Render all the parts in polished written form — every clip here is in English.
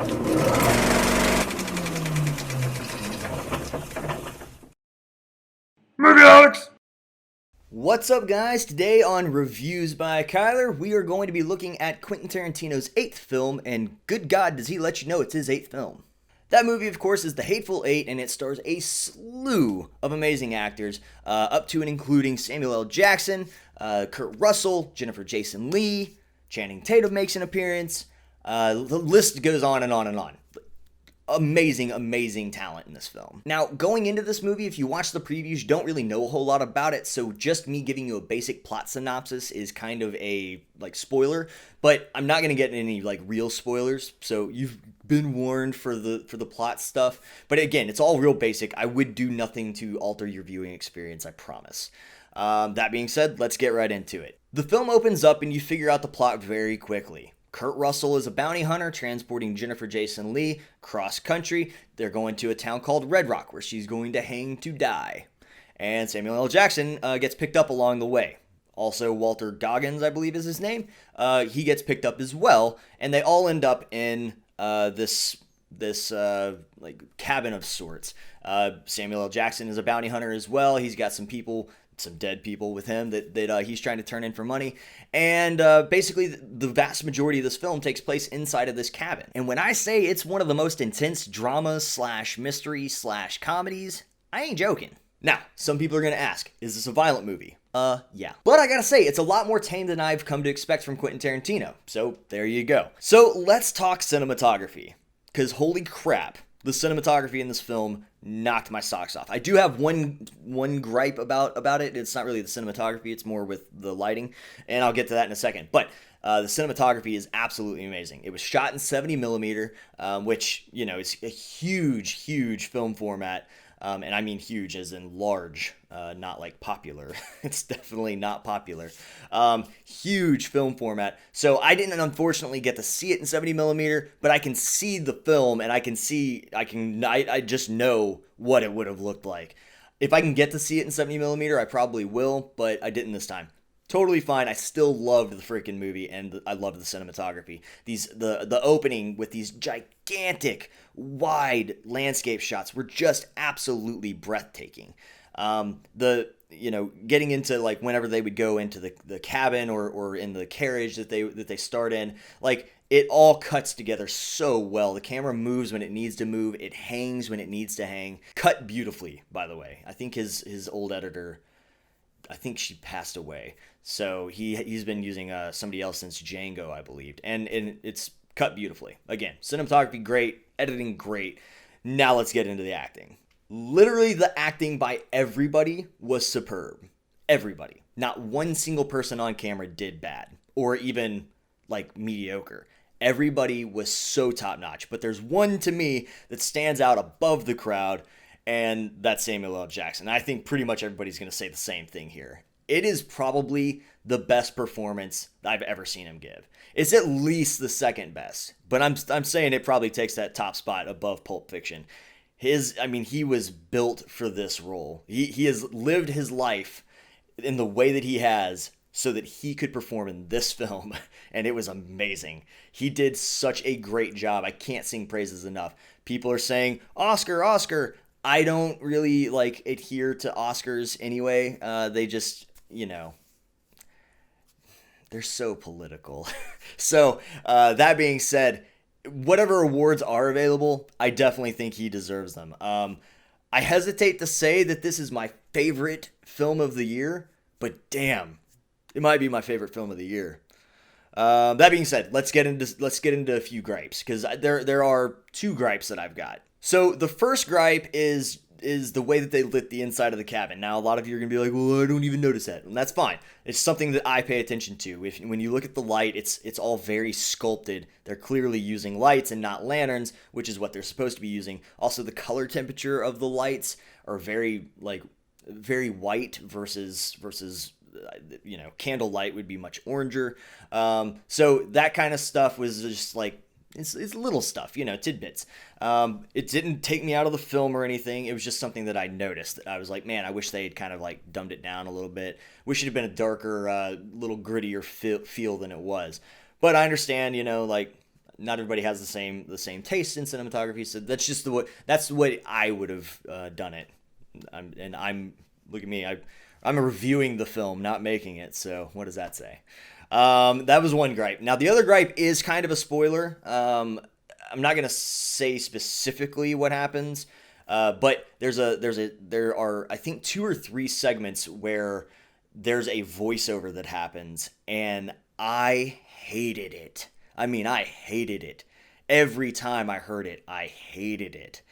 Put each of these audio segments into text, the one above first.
Movie Holics! What's up, guys? Today on Reviews by Kyler, we are going to be looking at Quentin Tarantino's 8th film, and good God, does he let you know it's his 8th film. That movie, of course, is The Hateful Eight, and it stars a slew of amazing actors, up to and including Samuel L. Jackson, Kurt Russell, Jennifer Jason Leigh, Channing Tatum makes an appearance. The list goes on and on and on. Amazing talent in this film. Now, going into this movie, if you watch the previews, you don't really know a whole lot about it, so just me giving you a basic plot synopsis is kind of a spoiler, but I'm not going to get any real spoilers, so you've been warned for the plot stuff. But again, it's all real basic. I would do nothing to alter your viewing experience, I promise. That being said, let's get right into it. The film opens up and you figure out the plot very quickly. Kurt Russell is a bounty hunter transporting Jennifer Jason Leigh cross country. They're going to a town called Red Rock where she's going to hang to die. And Samuel L. Jackson gets picked up along the way. Also, Walter Goggins, I believe is his name. He gets picked up as well, and they all end up in this cabin of sorts. Samuel L. Jackson is a bounty hunter as well. He's got some dead people with him that he's trying to turn in for money. And basically, the vast majority of this film takes place inside of this cabin. And when I say it's one of the most intense dramas / mystery / comedies, I ain't joking. Now, some people are going to ask, is this a violent movie? Yeah. But I gotta say, it's a lot more tame than I've come to expect from Quentin Tarantino. So, there you go. So, let's talk cinematography. Because holy crap, the cinematography in this film knocked my socks off. I do have one gripe about it. It's not really the cinematography, it's more with the lighting, and I'll get to that in a second. But the cinematography is absolutely amazing. It was shot in 70 millimeter, which, is a huge film format. And I mean huge as in large, not like popular. It's definitely not popular. Huge film format. So I didn't unfortunately get to see it in 70 millimeter, but I can see the film and I just know what it would have looked like. If I can get to see it in 70 millimeter, I probably will, but I didn't this time. Totally fine. I still loved the freaking movie, and I loved the cinematography. The opening with these gigantic, wide landscape shots were just absolutely breathtaking. Getting into whenever they would go into the cabin or in the carriage that they start in, it all cuts together so well. The camera moves when it needs to move. It hangs when it needs to hang. Cut beautifully, by the way. I think his old editor, I think she passed away. So he's been using somebody else since Django, I believe. And it's cut beautifully. Again, cinematography great, editing great. Now let's get into the acting. Literally, the acting by everybody was superb. Everybody. Not one single person on camera did bad or even mediocre. Everybody was so top-notch. But there's one to me that stands out above the crowd, and that's Samuel L. Jackson. I think pretty much everybody's going to say the same thing here. It is probably the best performance I've ever seen him give. It's at least the second best, but I'm saying it probably takes that top spot above Pulp Fiction. He was built for this role. He has lived his life in the way that he has so that he could perform in this film, and it was amazing. He did such a great job. I can't sing praises enough. People are saying, Oscar, Oscar. I don't really adhere to Oscars anyway. They just, they're so political. So that being said, whatever awards are available, I definitely think he deserves them. I hesitate to say that this is my favorite film of the year, but damn, it might be my favorite film of the year. That being said, let's get into a few gripes, because there are two gripes that I've got. So the first gripe is the way that they lit the inside of the cabin. Now, a lot of you are going to be like, well, I don't even notice that. And that's fine. It's something that I pay attention to. When you look at the light, it's all very sculpted. They're clearly using lights and not lanterns, which is what they're supposed to be using. Also, the color temperature of the lights are very white versus candlelight would be much oranger. So that kind of stuff was just it's little stuff, tidbits. It didn't take me out of the film or anything. It was just something that I noticed. I was like, man, I wish they had kind of dumbed it down a little bit. Wish it had been a darker, little grittier feel than it was. But I understand, not everybody has the same taste in cinematography. So that's just that's the way I would have done it. Look at me. I'm reviewing the film, not making it. So what does that say? That was one gripe. Now the other gripe is kind of a spoiler. I'm not gonna say specifically what happens, but there are I think 2 or 3 segments where there's a voiceover that happens, and I hated it. I mean, I hated it. Every time I heard it, I hated it.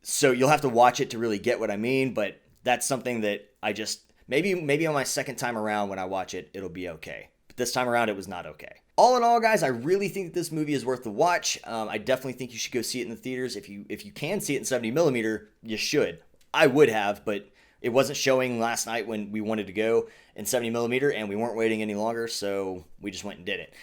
So you'll have to watch it to really get what I mean, but that's something that I just maybe on my second time around when I watch it, it'll be okay. But this time around, it was not okay. All in all, guys, I really think that this movie is worth the watch. I definitely think you should go see it in the theaters. If you can see it in 70 millimeter, you should. I would have, but it wasn't showing last night when we wanted to go in 70 millimeter, and we weren't waiting any longer, so we just went and did it.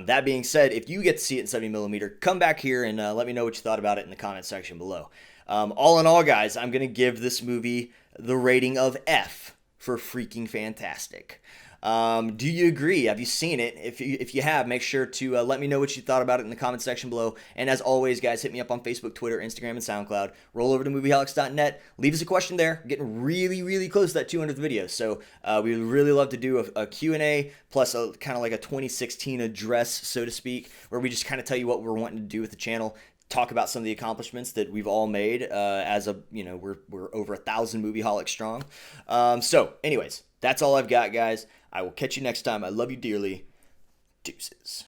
That being said, if you get to see it in 70 millimeter, come back here and let me know what you thought about it in the comment section below. All in all, guys, I'm going to give this movie the rating of F for freaking fantastic. Do you agree? Have you seen it? If you have, make sure to let me know what you thought about it in the comment section below. And as always, guys, hit me up on Facebook, Twitter, Instagram, and SoundCloud. Roll over to movieholics.net. Leave us a question there. We're getting really, really close to that 200th video. So we would really love to do a Q&A plus a kind of like a 2016 address, so to speak, where we just kind of tell you what we're wanting to do with the channel. Talk about some of the accomplishments that we've all made we're over 1,000 movie holics strong. So anyways, that's all I've got, guys. I will catch you next time. I love you dearly. Deuces.